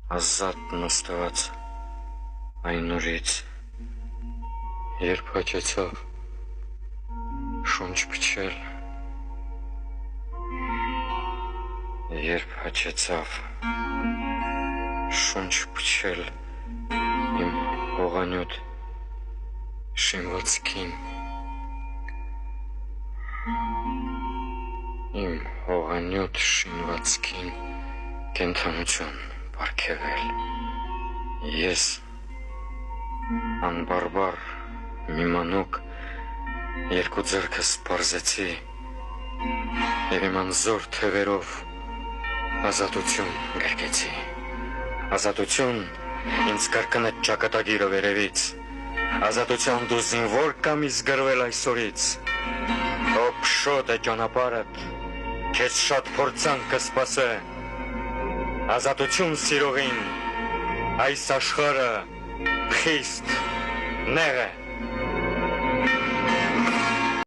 ազատ նստված այն օրից, երբ հաճեցավ շունչ փչել, երբ հաճեցավ շունչ փչել իմ հողանյութ շինվածքին, իմ հողանյութ շինվածքին կենդանություն պարգևել, ես անբարբար մի մանուկ երկու ձեռքս պարզեցի և իմ անզոր թևերով ազատություն գրկեցի, ազատություն ինձ կրկնեց ճակատագիրը վերևից, ազատության դու զինվոր կամ իզգրվել այսօրից, ո փշոտ է ճանապարհդ, քեզ շատ փորձանք կսպասե, ազատություն սիրողին, այս աշխարհը խիստ նեղ է։